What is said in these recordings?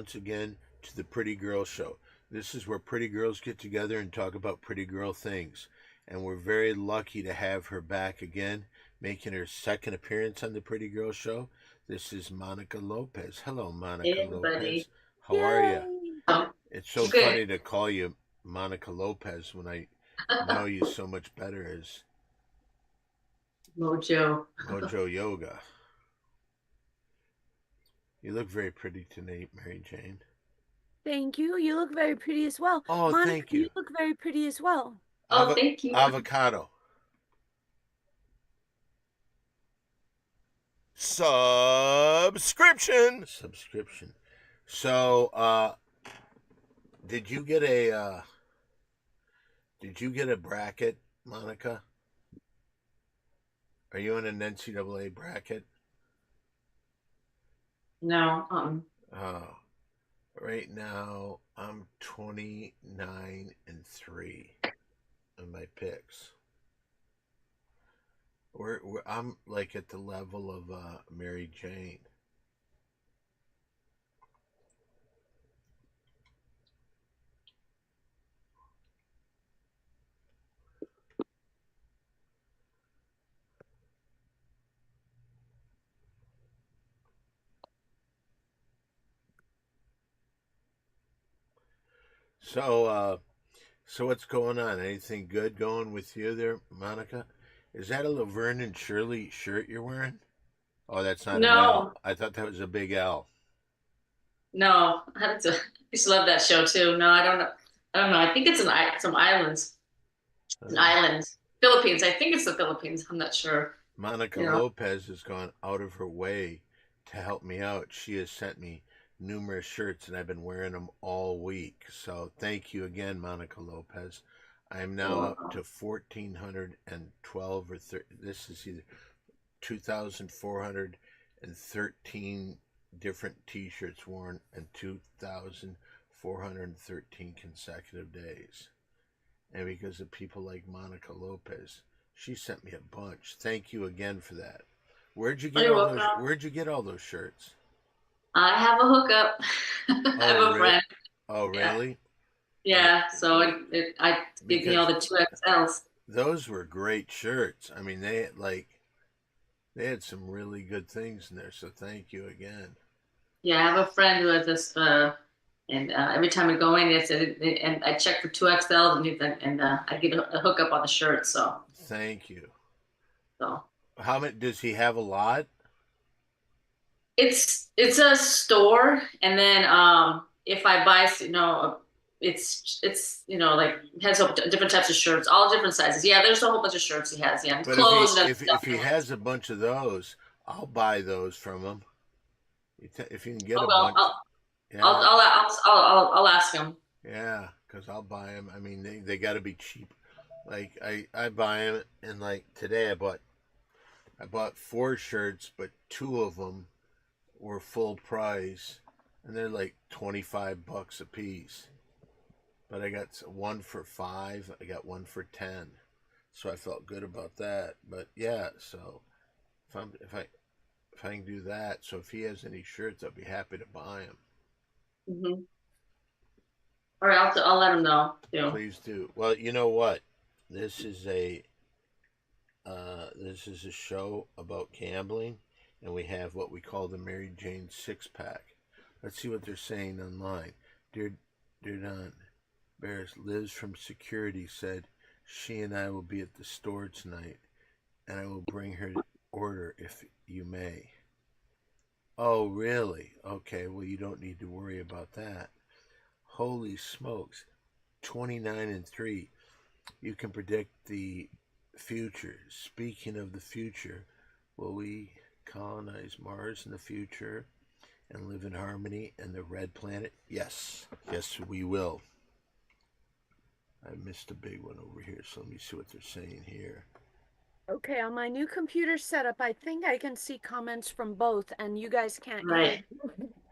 once again to the Pretty Girl Show. This is where pretty girls get together and talk about pretty girl things. And we're very lucky to have her back again, making her second appearance on the Pretty Girl Show. This is Monica Lopez. Hello, Monica Hey, Lopez. everybody. How are you? Yay! It's so Good. funny to call you Monica Lopez when I know you so much better as Mojo. Mojo Yoga. You look very pretty tonight, Mary Jane. Thank you. You look very pretty as well. Oh, Monica, thank you. you look very pretty as well. Oh, thank you. Avocado. Subscription. So, did you get a bracket, Monica? Are you in an NCAA bracket? No, Oh, right now I'm 29-3 in my picks. I'm like at the level of Mary Jane. So what's going on? Anything good going with you there, Monica? Is that a Laverne and Shirley shirt you're wearing? Oh, that's not an L. no, I thought that was a big L. no. I used to love that show too. No, I don't know. I don't know. I think it's some islands. An Uh, island. Philippines. I think it's the Philippines. I'm not sure. Monica You know. Lopez has gone out of her way to help me out. She has sent me numerous shirts, and I've been wearing them all week. So thank you again, Monica Lopez. I am now up to 1,412 or 30. This is either 2,413 different T-shirts worn in 2,413 consecutive days. And because of people like Monica Lopez, she sent me a bunch. Thank you again for that. Where'd you Oh, get you're all welcome. those? Where'd you get all those shirts? I have a hookup. I Oh, have a real? friend. Oh, Yeah. really? Oh, Yeah. So I give me all because the 2XLs. those were great shirts. I mean, they had some really good things in there. So thank you again. Yeah, I have a friend who has this and every time I go in, and I check for 2XL and I get a hookup on the shirt. Thank you. So How many does he have? A lot. it's a store, and then if I buy, it's like it has different types of shirts, all different sizes. Yeah, there's a whole bunch of shirts he has. Yeah, and But if he clothes and if stuff. if he has a bunch of those, I'll buy those from him. If you can get I'll a go. bunch, I'll yeah. I'll I'll ask him. Yeah, because I'll buy them. I mean, they got to be cheap. Like I buy them, and like today I bought four shirts, but two of them were full price, and they're like $25 a piece. But I got one for 5. I got one for 10, so I felt good about that. But yeah, so if I'm if I can do that, so if he has any shirts, I'll be happy to buy them. Hmm. All right, I'll let him know too. Please do. Well, you know what? This is a this is a show about gambling, and we have what we call the Mary Jane six pack. Let's see what they're saying online. Dear Don, Barris, Liz from security said she and I will be at the store tonight, and I will bring her order if you may. Oh, really? Okay, well, you don't need to worry about that. Holy smokes. 29-3. You can predict the future. Speaking of the future, will we colonize Mars in the future and live in harmony in the red planet? Yes. Yes, we will. I missed a big one over here, so let me see what they're saying here. Okay, on my new computer setup, I think I can see comments from both, and you guys can't hear. Right.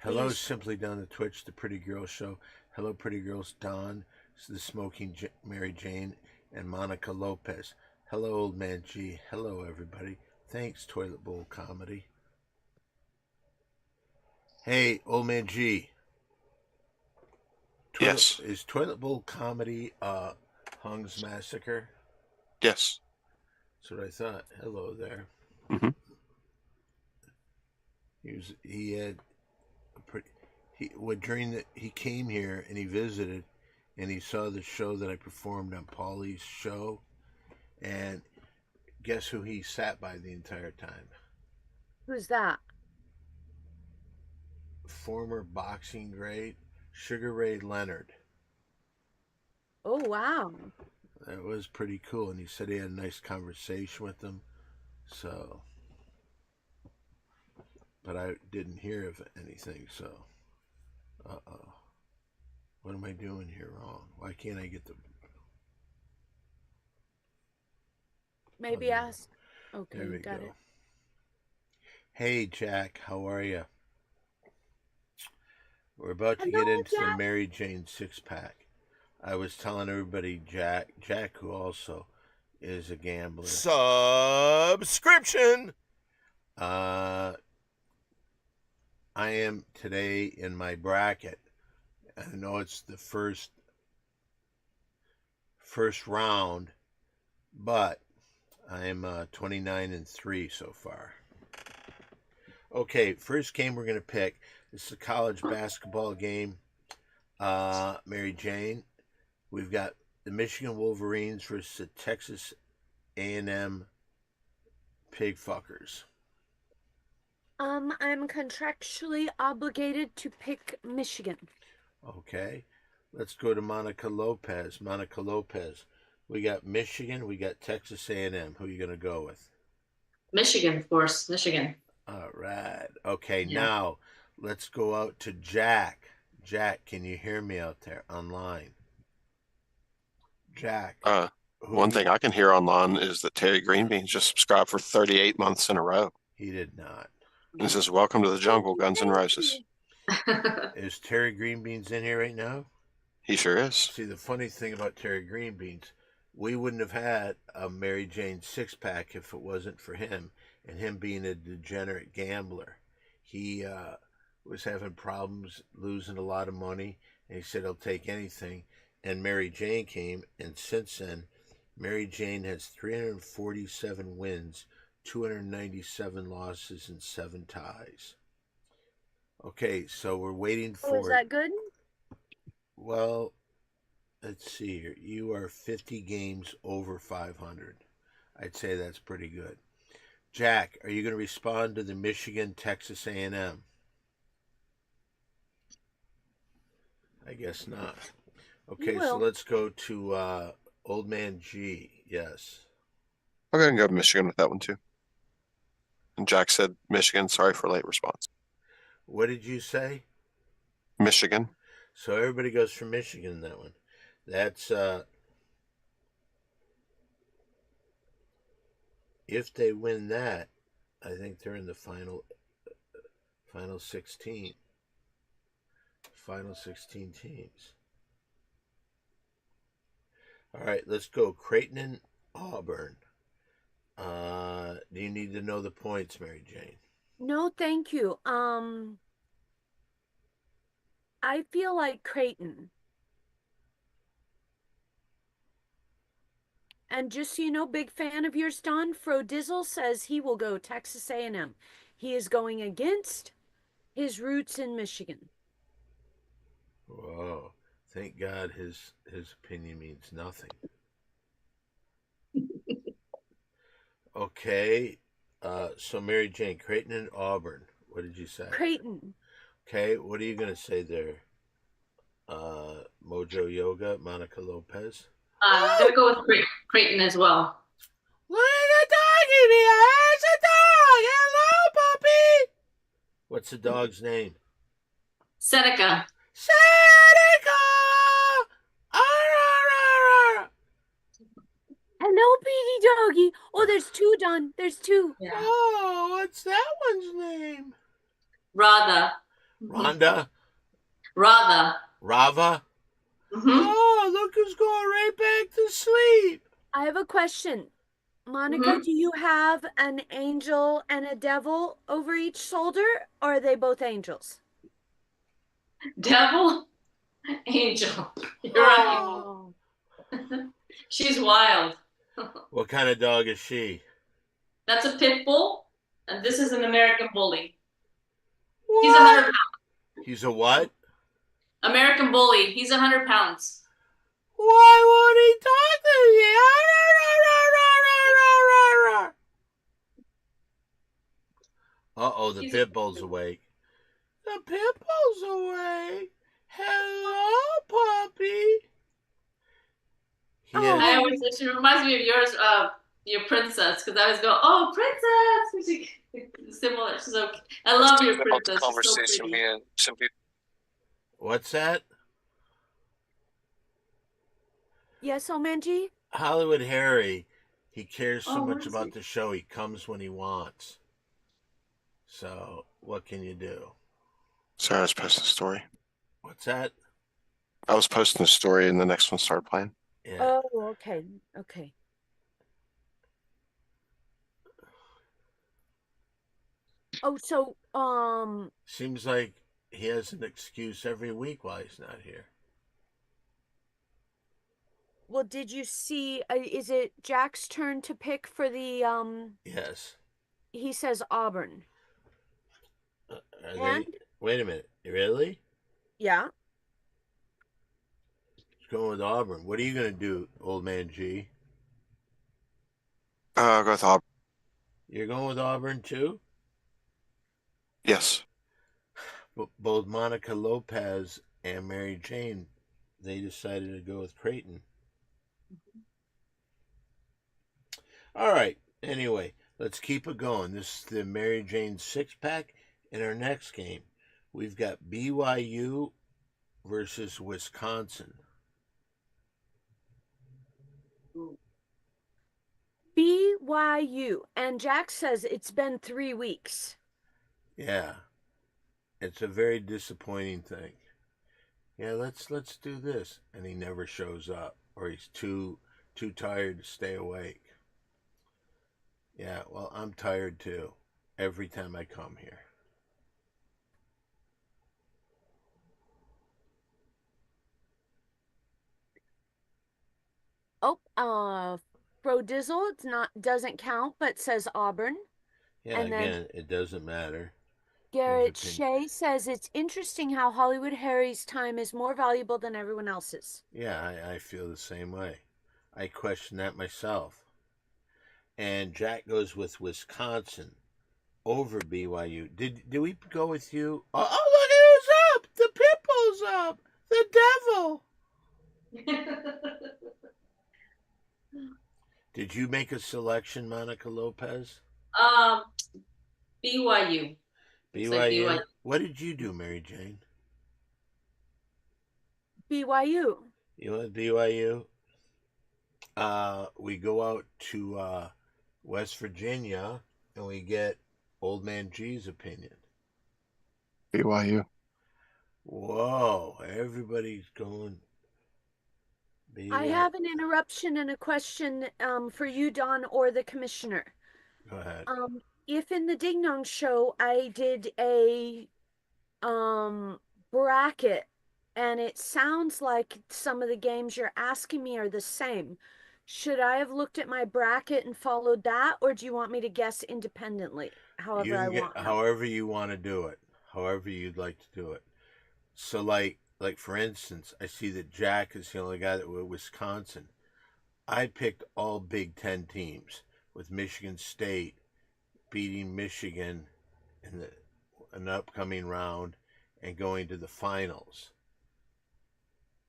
Hello, Please. Simply Done the Twitch, the Pretty Girl Show. Hello, Pretty Girls, Don, the Smoking Mary Jane, and Monica Lopez. Hello, Old Man G. Hello, everybody. Thanks, Toilet Bowl Comedy. Hey, Old Man G. Yes. Is Toilet Bowl Comedy Hung's Massacre? Yes. That's what I thought. Hello there. Mhm. He had a pretty, he came here and he visited and he saw the show that I performed on Paulie's show, and guess who he sat by the entire time? Who's that? Former boxing great Sugar Ray Leonard. Oh, wow. That was pretty cool, and he said he had a nice conversation with them. So, but I didn't hear of anything. So, what am I doing here wrong? Why can't I get the? Maybe there ask. Okay, we got go. it. Hey, Jack, how are you? We're about to get Hello, into the Jack. Mary Jane six-pack. I was telling everybody, Jack, who also is a gambler. Subscription. I am today in my bracket. I know it's the first round, but I'm 29-3 so far. Okay, first game we're gonna pick. This is a college basketball game. Mary Jane, we've got the Michigan Wolverines versus the Texas A&M Pigfuckers. I'm contractually obligated to pick Michigan. Okay, let's go to Monica Lopez. Monica Lopez, we got Michigan, we got Texas A&M. Who are you gonna go with? Michigan, of course, Michigan. All right. Okay, Yeah. now let's go out to Jack. Jack, can you hear me out there online? Jack. One thing I can hear online is that Terry Greenbean just subscribed for 38 months in a row. He did not. This is Welcome to the Jungle, Guns N' Roses. Is Terry Greenbeans in here right now? He sure is. See, the funny thing about Terry Greenbeans, we wouldn't have had a Mary Jane six-pack if it wasn't for him and him being a degenerate gambler. He was having problems losing a lot of money, and he said he'll take anything. And Mary Jane came, and since then, Mary Jane has 347 wins, 297 losses, and 7 ties. Okay, so we're waiting for... Oh, is that good? Well, let's see here. You are 50 games over 500. I'd say that's pretty good. Jack, are you going to respond to the Michigan Texas A&M? I guess not. Okay, so let's go to Old Man G. Yes. I'll go ahead and go with Michigan with that one too. And Jack said Michigan. Sorry for late response. What did you say? Michigan. So everybody goes for Michigan in that one. That's if they win that, I think they're in the final 16. Final 16 teams. All right, let's go. Creighton and Auburn. Do you need to know the points, Mary Jane? No, thank you. I feel like Creighton. And just so you know, big fan of yours, Don. Fro Dizzle says he will go Texas A&M. He is going against his roots in Michigan. Whoa. Thank God his opinion means nothing. Okay. So Mary Jane, Creighton and Auburn. What did you say? Creighton. Okay, what are you going to say there? Mojo Yoga, Monica Lopez? I'm going to go with Creighton as well. Look at the doggy behind the dog! Hello, puppy! What's the dog's name? Seneca. Seneca! Arr! Hello, Petey Doggy. Oh, there's two, Don. There's two. Yeah. Oh, what's that one's name? Radha. Rhonda? Radha. Rava? Mhm. Oh, look who's going right back to sleep. I have a question. Monica, do you have an angel and a devil over each shoulder, or are they both angels? Devil. Angel. You're right. Oh. She's wild. What kind of dog is she? That's a pit bull, and this is an American bully. He's What? 100 pounds. He's a what? American bully. He's 100 pounds. Why won't he talk to me? Uh-oh, the He's- pit bull's awake. The pit bull's awake. Hello, puppy. He Oh. is, I always, she reminds me of yours, your princess, because I always go, oh, princess. Similar. She's okay. I love your About the princess. She's so conversation pretty. me and simply what's that? Yes, Omanji? Hollywood Harry, he cares so Oh, much is about he? the show, he comes when he wants. So, what can you do? sorry, I was posting a story. What's that? I was posting a story and the next one started playing. Yeah. Oh, okay. Okay. Oh, so, Seems like he has an excuse every week why he's not here. well, did you see, is it Jack's turn to pick for the, Yes. he says Auburn. Are And? they? Wait a minute. Really? Yeah. He's going with Auburn. What are you going to do, old man G? I'll go with Auburn. You're going with Auburn too? Yes. But both Monica Lopez and Mary Jane, they decided to go with Creighton. All right. Anyway, let's keep it going. This is the Mary Jane six pack. In our next game, we've got BYU versus Wisconsin. BYU. And Jack says it's been 3 weeks. Yeah. It's a very disappointing thing. Yeah, let's do this. And he never shows up, or he's too tired to stay awake. Yeah, well, I'm tired too. Every time I come here. Oh, Frodizzle, it's not, doesn't count, but says Auburn. Yeah, And then- again, it doesn't matter. Garrett opinion. Shea says it's interesting how Hollywood Harry's time is more valuable than everyone else's. Yeah, I feel the same way. I question that myself. And Jack goes with Wisconsin over BYU. Did we go with you? Oh, look at who's up! The pit bull's up! The devil! Did you make a selection, Monica Lopez? BYU. It's like BYU? BYU. What did you do, Mary Jane? BYU. You went BYU? We go out to West Virginia and we get Old Man G's opinion. BYU. Whoa, everybody's going. I have an interruption and a question for you, Don, or the commissioner. Go ahead. If in the Ding Dong show I did a bracket and it sounds like some of the games you're asking me are the same, should I have looked at my bracket and followed that, or do you want me to guess independently? However I want. However you want to do it. However you'd like to do it. So like for instance, I see that Jack is the only guy that went Wisconsin. I picked all Big Ten teams with Michigan State beating Michigan in an upcoming round and going to the finals.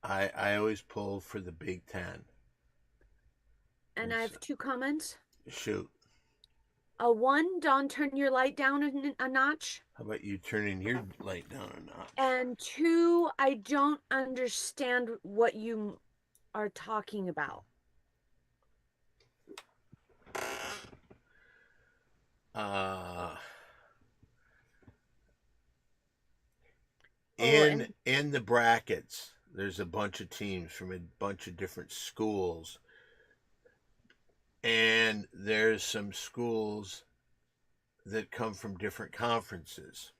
I always pull for the Big Ten. And I have 2 comments. Shoot. One, Don, turn your light down a notch. How about you turning your light down a notch? And 2, I don't understand what you are talking about. In the brackets, there's a bunch of teams from a bunch of different schools. And there's some schools that come from different conferences.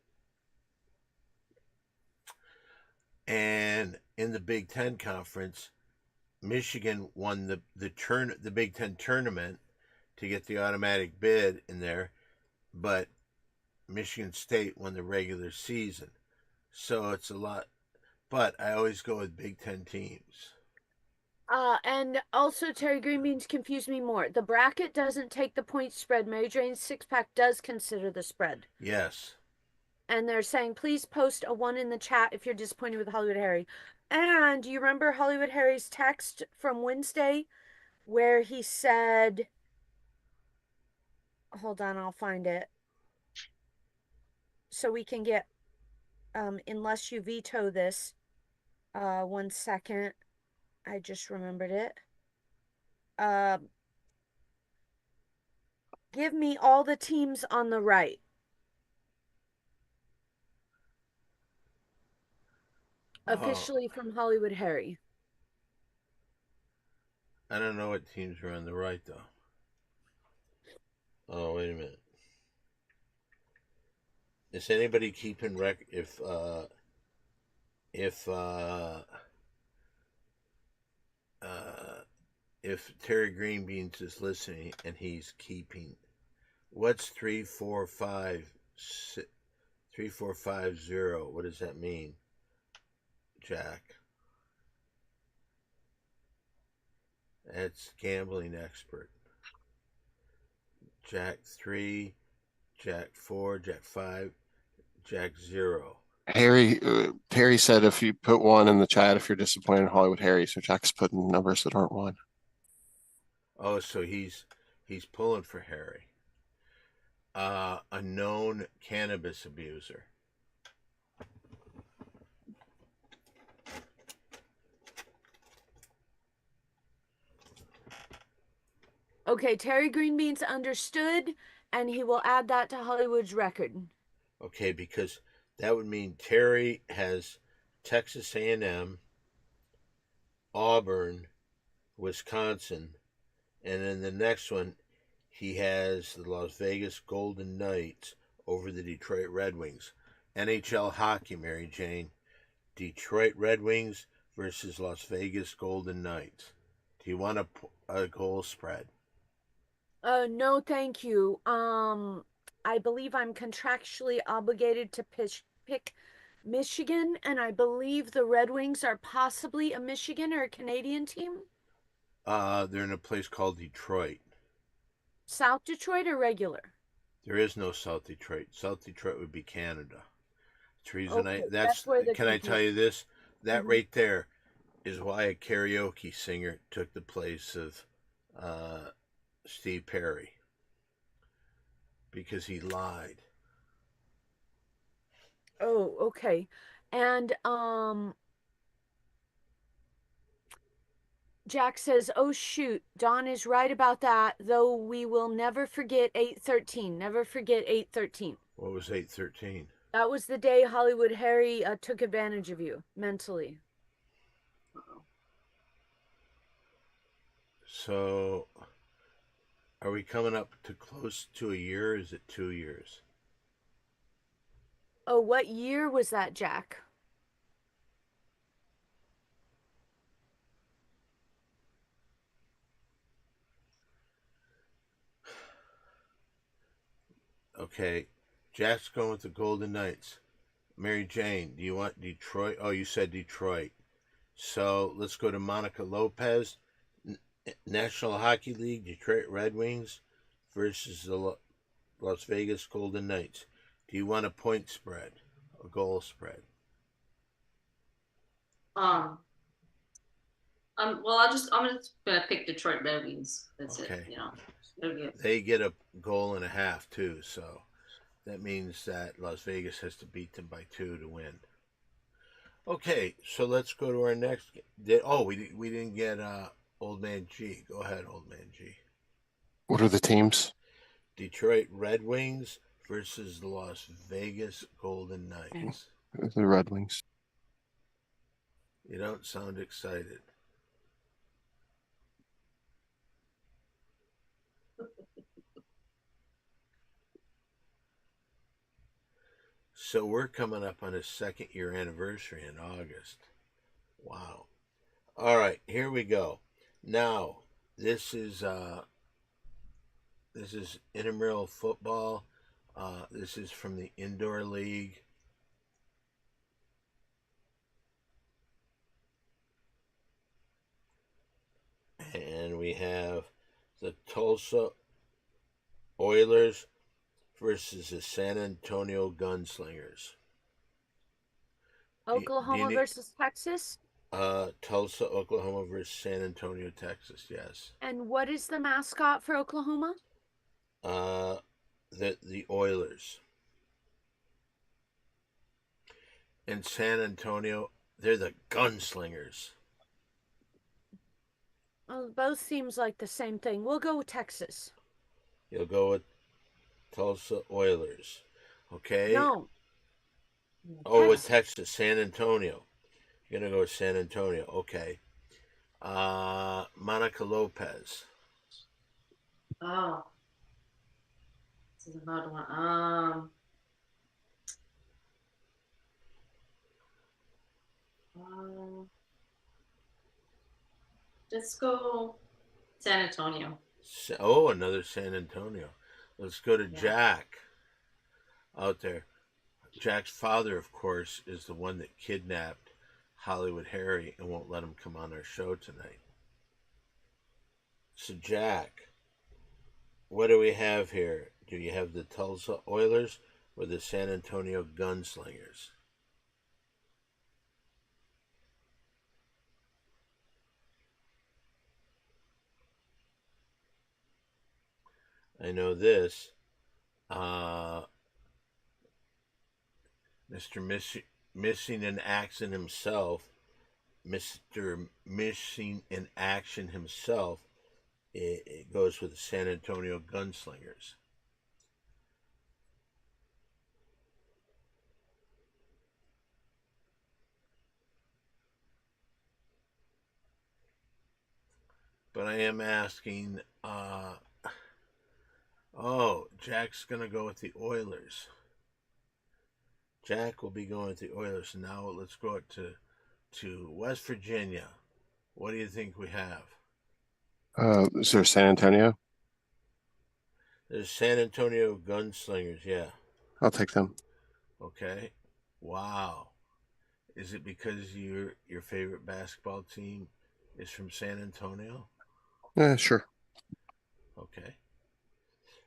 And and in the Big Ten conference, Michigan won the Big Ten tournament to get the automatic bid in there, but Michigan State won the regular season. So it's a lot, but I always go with Big Ten teams. And also Terry Green Beans confused me more. The bracket doesn't take the point spread. Mary Jane's six pack does consider the spread. Yes. And they're saying, please post a 1 in the chat if you're disappointed with Hollywood Harry. And you remember Hollywood Harry's text from Wednesday where he said, hold on, I'll find it. So we can get, unless you veto this, 1 second. I just remembered it. Give me all the teams on the right. Officially from Hollywood Harry. I don't know what teams are on the right though. Oh, wait a minute. Is anybody keeping if Terry Greenbeans is listening and he's keeping, what's 3450? What does that mean, Jack? That's gambling expert. Jack 3, Jack 4, Jack 5, Jack 0. Harry said if you put 1 in the chat, if you're disappointed in Hollywood Harry, so Jack's putting numbers that aren't 1. Oh, so he's pulling for Harry. A known cannabis abuser. Okay, Terry Greenbeans understood, and he will add that to Hollywood's record. Okay, because that would mean Terry has Texas A&M, Auburn, Wisconsin, and then the next one he has the Las Vegas Golden Knights over the Detroit Red Wings. NHL hockey, Mary Jane. Detroit Red Wings versus Las Vegas Golden Knights. Do you want a goal spread? No, thank you. I believe I'm contractually obligated to pick Michigan, and I believe the Red Wings are possibly a Michigan or a Canadian team. They're in a place called Detroit. South Detroit or regular? There is no South Detroit. South Detroit would be Canada. That's the reason Okay, that's where the can I tell you this? That Mhm. right there is why a karaoke singer took the place of Steve Perry. Because he lied. Oh, okay. And Jack says, "Oh shoot, Don is right about that, though we will never forget 8/13. Never forget 8/13. What was 8/13? That was the day Hollywood Harry took advantage of you mentally." So, are we coming up to close to a year? Or is it 2 years? Oh, what year was that, Jack? Okay, Jack's going with the Golden Knights. Mary Jane, do you want Detroit? Oh, you said Detroit. So let's go to Monica Lopez. National Hockey League, Detroit Red Wings versus the Las Vegas Golden Knights. Do you want a point spread, a goal spread? Well, I'm just gonna pick Detroit Red Wings. That's Okay. it. It'll be They get a goal and a half too, so that means that Las Vegas has to beat them by 2 to win. Okay, so let's go to our next. We didn't get Old Man G. Go ahead, Old Man G. What are the teams? Detroit Red Wings versus the Las Vegas Golden Knights. The Red Wings. You don't sound excited. So we're coming up on a 2nd year anniversary in August. Wow. All right, here we go. Now, this is intramural football. This is from the indoor league. And we have the Tulsa Oilers versus the San Antonio Gunslingers. Oklahoma need- versus Texas. Tulsa, Oklahoma versus San Antonio, Texas. Yes. And what is the mascot for Oklahoma? The Oilers. In San Antonio, they're the Gunslingers. Well, both seems like the same thing. We'll go with Texas. You'll go with Tulsa Oilers. Okay? No. Oh, with Texas. Texas, San Antonio. You're going to go with San Antonio. Okay. Monica Lopez. Oh, this is a hard one. Let's go San Antonio. Oh, another San Antonio. Let's go to Yeah. Jack out there. Jack's father, of course, is the one that kidnapped Hollywood Harry and won't let him come on our show tonight. So, Jack, what do we have here? Do you have the Tulsa Oilers or the San Antonio Gunslingers? I know this. Mr. Missing in Action himself, Mr. Missing in Action himself, it goes with the San Antonio Gunslingers. But I am asking, oh, Jack's going to go with the Oilers. Jack will be going with the Oilers. Now let's go to West Virginia. What do you think we have? Is there San Antonio? There's San Antonio Gunslingers, yeah. I'll take them. Okay. Wow. Is it because your favorite basketball team is from San Antonio? Yeah, sure. Okay.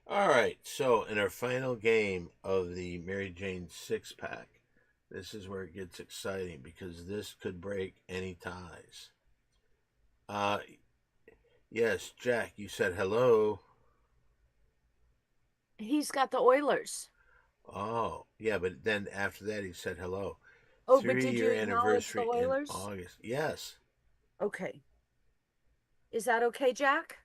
All right. So in our final game of the Mary Jane six pack, this is where it gets exciting because this could break any ties. Yes, Jack, you said hello. He's got the Oilers. Oh, yeah, but then after that he said hello. Oh, but did you 3-year acknowledge the anniversary in Oilers? August. Yes. Okay. Is that okay, Jack?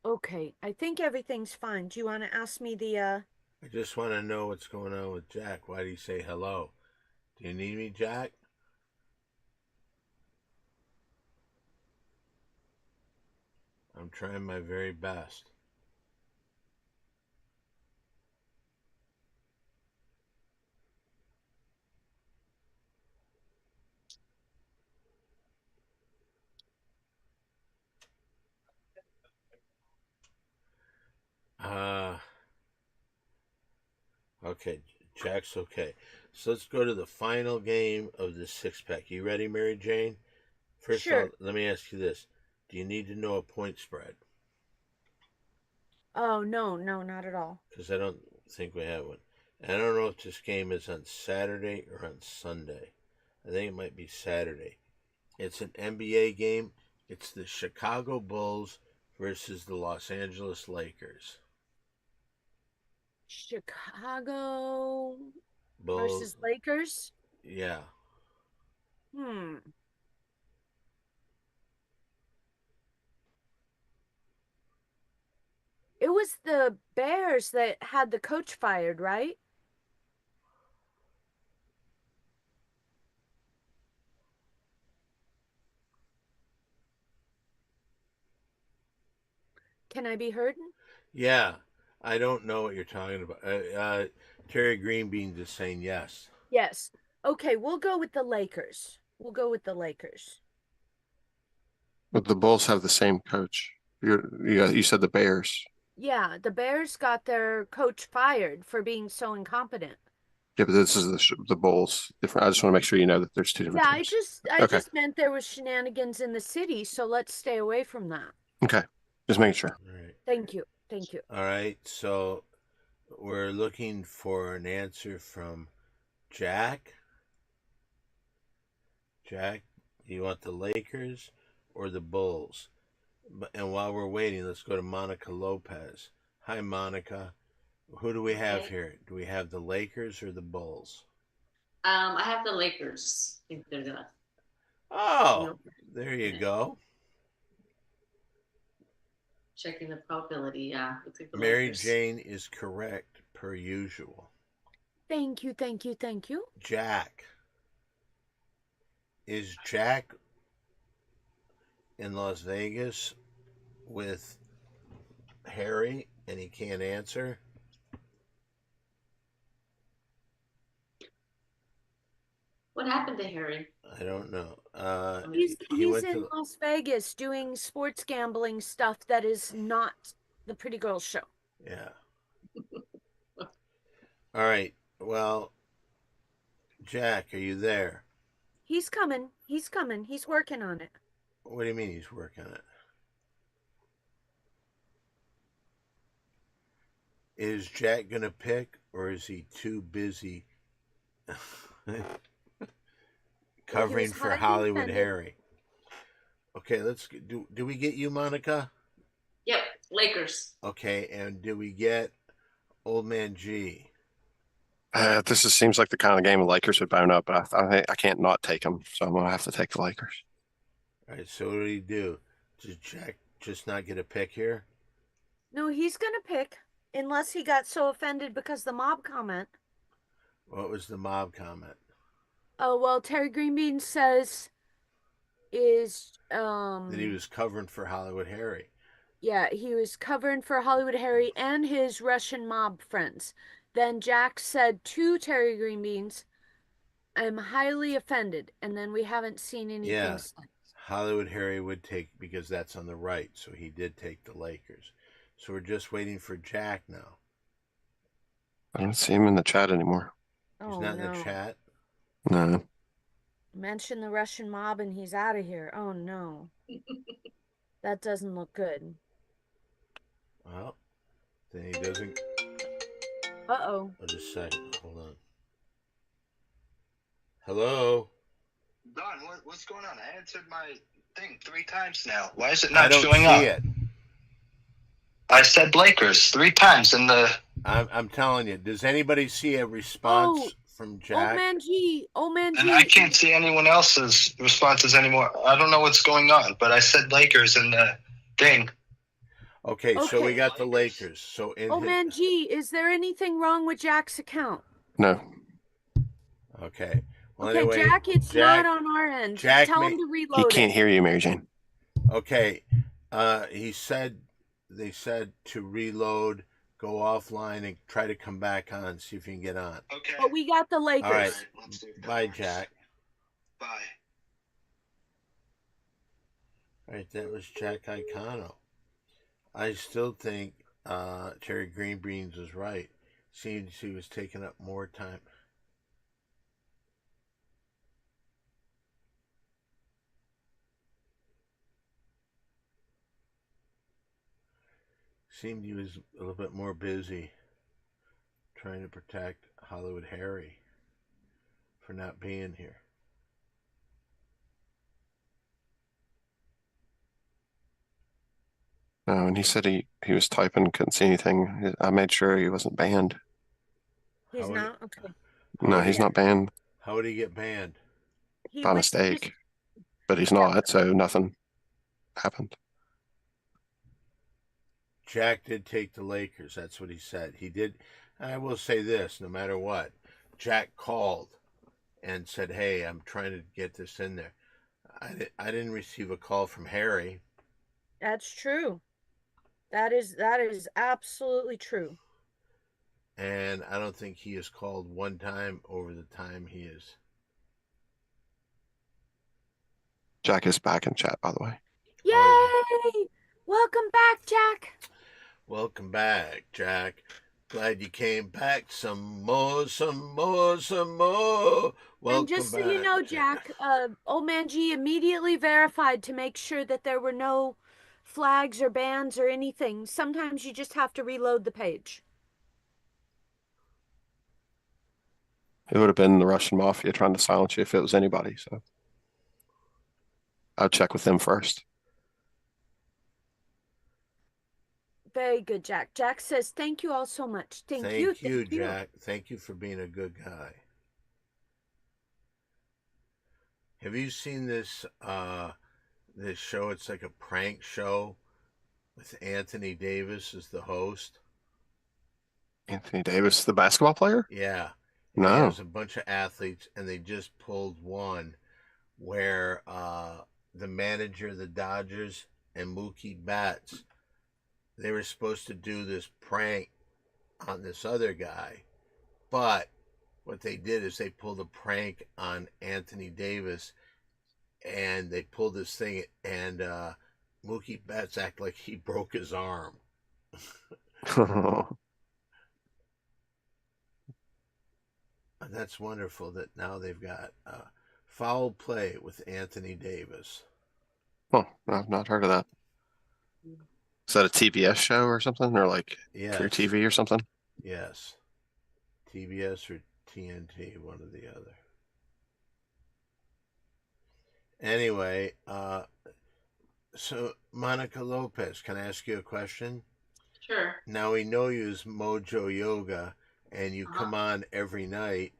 Okay, I think everything's fine. Do you want to ask me the I just want to know what's going on with Jack. Why do you say hello? Do you need me, Jack? I'm trying my very best. Okay, Jack's okay. So let's go to the final game of the six pack. You ready, Mary Jane? First of all, Sure. let me ask you this. Do you need to know a point spread? Oh, no, not at all. Because I don't think we have one. And I don't know if this game is on Saturday or on Sunday. I think it might be Saturday. It's an NBA game. It's the Chicago Bulls versus the Los Angeles Lakers. Chicago Bulls, versus Lakers? yeah. Hmm. It was the Bears that had the coach fired, right? Can I be heard? Yeah, I don't know what you're talking about. Terry Greenbeans is saying yes. Yes. Okay, we'll go with the Lakers. We'll go with the Lakers. But the Bulls have the same coach. You said the Bears. Yeah, the Bears got their coach fired for being so incompetent. Yeah, but this is the Bulls. Different. I just want to make sure you know that there's two different Yeah, teams. I Okay. just meant there was shenanigans in the city, so let's stay away from that. Okay. Just making sure. All right. Thank you. Thank you. All right. So we're looking for an answer from Jack. Jack, do you want the Lakers or the Bulls? And while we're waiting, let's go to Monica Lopez. Hi, Monica. Who do we have Okay. here? Do we have the Lakers or the Bulls? I have the Lakers. I think they're gonna. Oh, No. there you go. Checking the probability. Yeah, looks like the Mary Lakers. Jane is correct, per usual. Thank you. Thank you. Thank you. Jack. Is Jack in Las Vegas with Harry and he can't answer? What happened to Harry? I don't know. He's he went in to Las Vegas doing sports gambling stuff that is not the Pretty Girls show. yeah. All right. Well, Jack, are you there? He's coming. He's coming. He's working on it. What do you mean he's working on it? Is Jack gonna pick, or is he too busy covering for highly Hollywood offended. Harry? Okay, let's do we get you, Monica? Yep, Lakers. Okay, and do we get Old Man G? Seems like the kind of game the Lakers would bone up, but I can't not take them, so I'm gonna have to take the Lakers. All right, so what do we do? Does Jack just not get a pick here? No, he's gonna pick unless he got so offended because the mob comment. What was the mob comment? Oh well, Terry Greenbean says is That he was covering for Hollywood Harry. yeah, he was covering for Hollywood Harry and his Russian mob friends. Then Jack said to Terry Greenbeans, I'm highly offended, and then we haven't seen anything Yeah. since. Hollywood Harry would take, because that's on the right, so he did take the Lakers. So we're just waiting for Jack now. I don't see him in the chat anymore. He's Oh not in no. the chat. No. Mention the Russian mob and he's out of here. Oh no. That doesn't look good. Well, then he doesn't. Uh-oh. Oh, just a second. Hold on. Hello? Don, what's going on? I answered my thing 3 times now. Why is it I not don't showing see up? it. I said Lakers 3 times in the. I'm telling you. Does anybody see a response Oh, from Jack? Oh man G. And I can't see anyone else's responses anymore. I don't know what's going on, but I said Lakers in the thing. Okay, so we Okay. got the Lakers. So in Oh his, man G, is there anything wrong with Jack's account? No. Okay. Well, Okay, anyway, Jack, it's Jack, not on our end. Jack Tell may- him to He reload can't it. hear you, Mary Jane. Okay. They said to reload, go offline, and try to come back on. See if you can get on. Okay. But we got the Lakers. All right. Let's do that. Bye, Jack. Bye. All right, that was Jack Icano. I still think Terry Greenbeans was right. Seems he was taking up more time. Seemed he was a little bit more busy trying to protect Hollywood Harry for not being here. No, and he said he was typing, couldn't see anything. I made sure he wasn't banned. He's How would not? Okay. No, he's not banned How would he get banned? He by went- mistake, but he's Yeah. not, so nothing happened. Jack did take the Lakers. That's what he said. He did. I will say this: no matter what, Jack called and said, "Hey, I'm trying to get this in there." I didn't receive a call from Harry. That's true. That is absolutely true. And I don't think he has called one time over the time he is. Jack is back in chat, by the way. Yay! Welcome back, Jack. Welcome back, Jack. Glad you came back. Some more, some more, some more. Welcome And just so back, you know, Jack, Old Man G immediately verified to make sure that there were no flags or bans or anything. Sometimes you just have to reload the page. It would have been the Russian mafia trying to silence you if it was anybody. So I'll check with them first. Very good, Jack. Jack says, thank you all so much. Thank you. Thank you, Thank you. Jack. Thank you for being a good guy. Have you seen this this show? It's like a prank show with Anthony Davis as the host. Anthony Davis, the basketball player? Yeah. No. He has a bunch of athletes, and they just pulled one where the manager of the Dodgers and Mookie Betts, they were supposed to do this prank on this other guy, but what they did is they pulled a prank on Anthony Davis, and they pulled this thing, and Mookie Betts acted like he broke his arm. And that's wonderful that now they've got Foul Play with Anthony Davis. Oh, I've not heard of that. Is that a TBS show or something, or like Yes. Pure TV or something? Yes. TBS or TNT, one or the other. Anyway, so Monica Lopez, can I ask you a question? Sure. Now we know you as Mojo Yoga, and you come on every night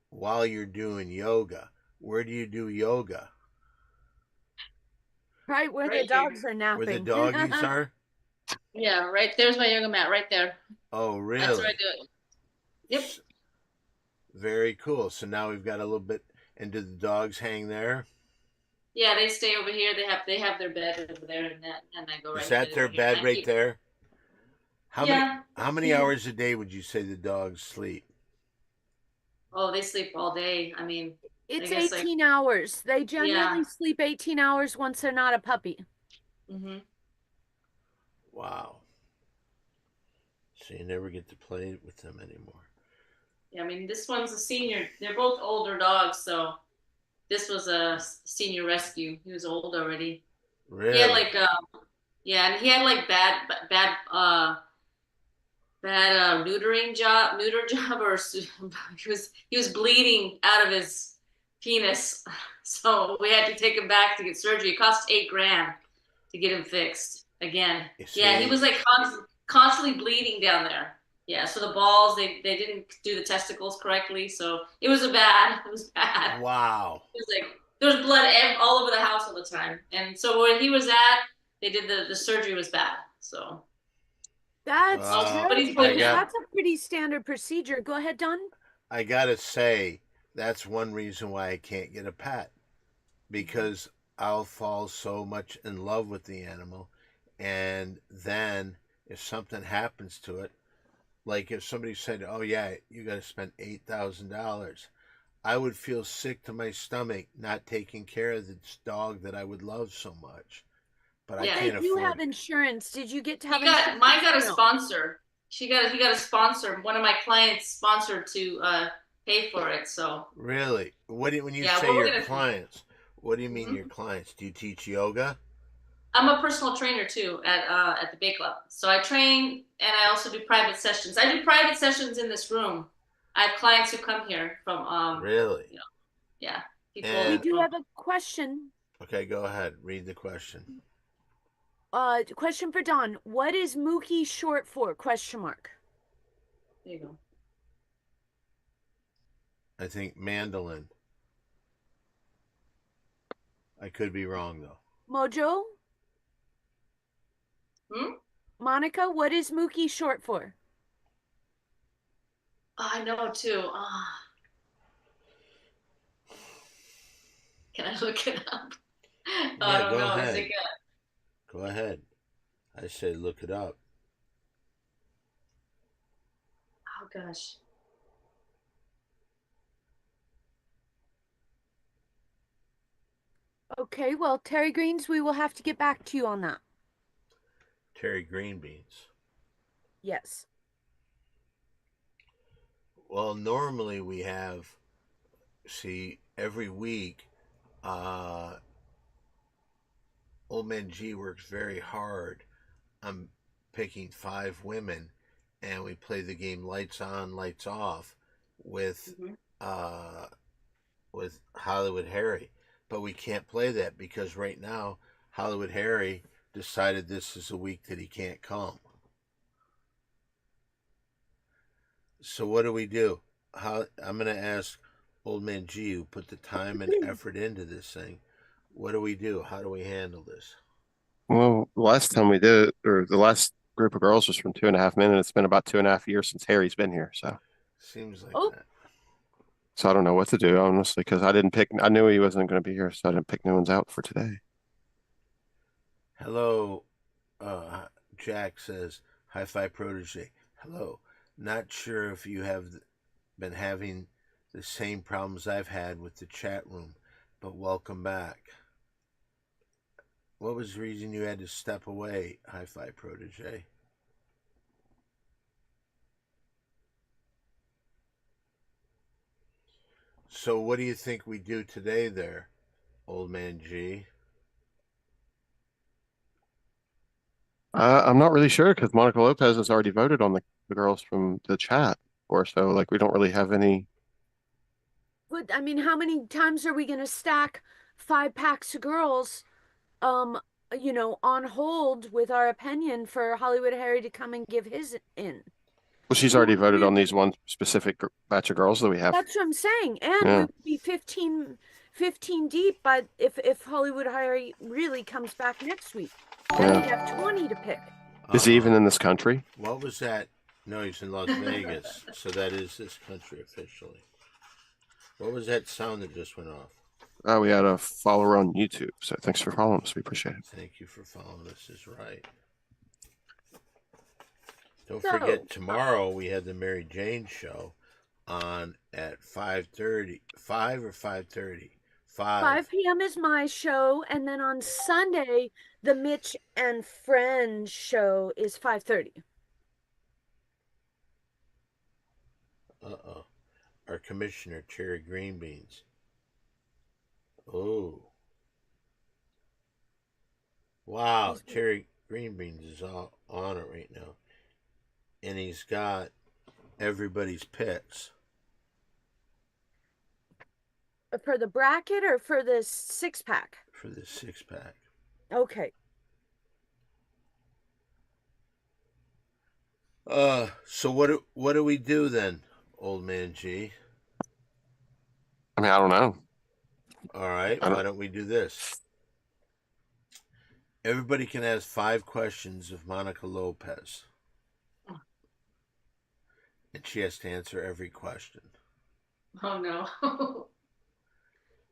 while you're doing yoga. Where do you do yoga? Right where Right the dogs are napping. Where the doggies are? Yeah, right there's my yoga mat right there. Oh, really? That's where I do it. Yep. Very cool. So now we've got a little bit. And do the dogs hang there? Yeah, they stay over here. They have their bed over there, and I go right. Is that over their here. bed I right keep- there? How Yeah. many hours a day would you say the dogs sleep? Oh, they sleep all day. I mean, It's guess, like- 18 hours. They generally Yeah. sleep 18 hours once they're not a puppy. hmm Wow. So you never get to play with them anymore. yeah. I mean, this one's a senior. They're both older dogs, so this was a senior rescue. He was old already. Really? He had like yeah, and he had like bad neuter job, or he was bleeding out of his penis, so we had to take him back to get surgery. It cost $8,000 to get him fixed again. You Yeah, he see? was like constantly bleeding down there. Yeah, so the balls they didn't do the testicles correctly, so it was bad. It was bad. Wow. It was like there was blood all over the house all the time, and so where he was at, they did the surgery was bad. So That's But he's terrible. good now. That's a pretty standard procedure. Go ahead, Don. I gotta say, that's one reason why I can't get a pet, because I'll fall so much in love with the animal, and then if something happens to it, like if somebody said, "Oh yeah, you got to spend $8,000," I would feel sick to my stomach not taking care of this dog that I would love so much. But Yeah. I They can't do afford have it. insurance. Did you get to he have got insurance? mine got a or no? sponsor. He got a sponsor. One of my clients sponsored to pay for it. So Really? What do you, when you Yeah, say well, we're your gonna- clients? What do you mean Mhm. your clients? Do you teach yoga? I'm a personal trainer too at the Bay Club. So I train and I also do private sessions. I do private sessions in this room. I have clients who come here from Really? yeah people. And- We do have a question. Okay, go ahead. Read the question. Question for Don. What is Mookie short for? Question mark. There you go. I think mandolin. I could be wrong though. Mojo? Hmm? Monica, what is Mookie short for? Oh, I know too. Can I look it up? Oh, I Yeah, don't go know. ahead. Is it Go ahead. I say look it up. Oh gosh. Okay, well, Terry Greens, we will have to get back to you on that. Terry Green Beans. Yes. Well, normally we have, see, every week, Old Man G works very hard on picking 5 women, and we play the game Lights On, Lights Off with Mhm. uh, with Hollywood Harry. But we can't play that because right now Hollywood Harry decided this is a week that he can't come. So what do we do? I'm going to ask Old Man G, who put the time and effort into this thing. What do we do? How do we handle this? Well, the last time we did it, or the last group of girls was from 2.5 Men, and it's been about 2.5 years since Harry's been here. Seems like Oh. that. So I don't know what to do, honestly, because I knew he wasn't going to be here, so I didn't pick new ones out for today. Hello, Jack says, Hi Fi Protege. Hello. Not sure if you have been having the same problems I've had with the chat room, but welcome back. What was the reason you had to step away, Hi Fi Protege? So what do you think we do today there, Old Man G? I'm not really sure because Monica Lopez has already voted on the girls from the chat, or so like we don't really have any. But I mean, how many times are we going to stack 5 packs of girls, um, on hold with our opinion for Hollywood Harry to come and give his in? Well, she's We already would voted be- on these one specific batch of girls that we have. That's what I'm saying. And we Yeah, would be 15 deep, but if Hollywood Harry really comes back next week, then yeah. we'd have 20 to pick. Is he even in this country? What was that? No, he's in Las Vegas, so that is this country officially. What was that sound that just went off? Oh, we had a follower on YouTube, so thanks for following us. We appreciate it. Thank you for following us. Is right. Don't So, forget tomorrow we had the Mary Jane show on at 5:30, 5 or 5:30, 5 p.m. is my show, and then on Sunday, the Mitch and Friends show is 5:30. Our commissioner, Cherry Green Beans. Oh. Wow, Cherry Green Beans is all on it right now. And he's got everybody's picks. For the bracket or for the 6-pack? For the 6-pack. Okay. So what do we do then, Old Man G? I mean, I don't know. All right, why don't we do this? Everybody can ask 5 questions of Monica Lopez. And she has to answer every question. Oh no.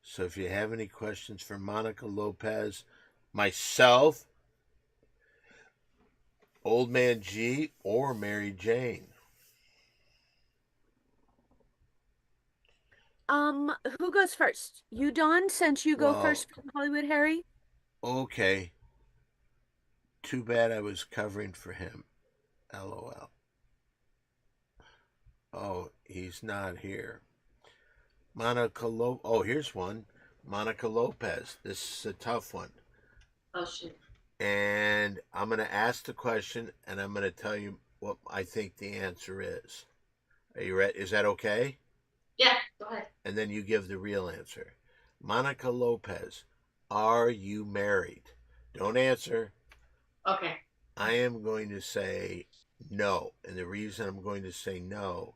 So if you have any questions for Monica Lopez, myself, Old Man G, or Mary Jane. Who goes first? You, Dawn, since you go Well, first for Hollywood Harry? Okay. Too bad I was covering for him. LOL. Oh, he's not here. Oh, here's one. Monica Lopez. This is a tough one. Oh shit. And I'm going to ask the question, and I'm going to tell you what I think the answer is. Are you ready? Is that okay? Yeah, go ahead. And then you give the real answer. Monica Lopez, are you married? Don't answer. Okay. I am going to say no. And the reason I'm going to say no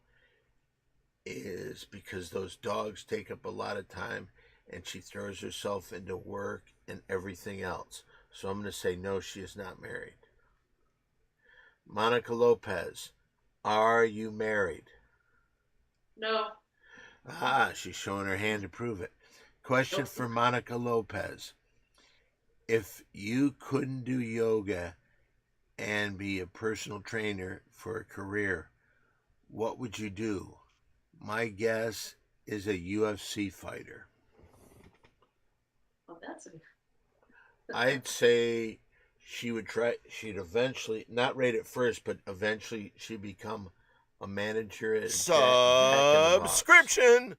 is because those dogs take up a lot of time and she throws herself into work and everything else. So I'm going to say no, she is not married. Monica Lopez, are you married? No. Ah, she's showing her hand to prove it. Question for Monica Lopez. If you couldn't do yoga and be a personal trainer for a career, what would you do? My guess is a UFC fighter. Oh, that's a I'd say she'd eventually, not right at first, but eventually she'd become a manager at Jack in the Box. Subscription.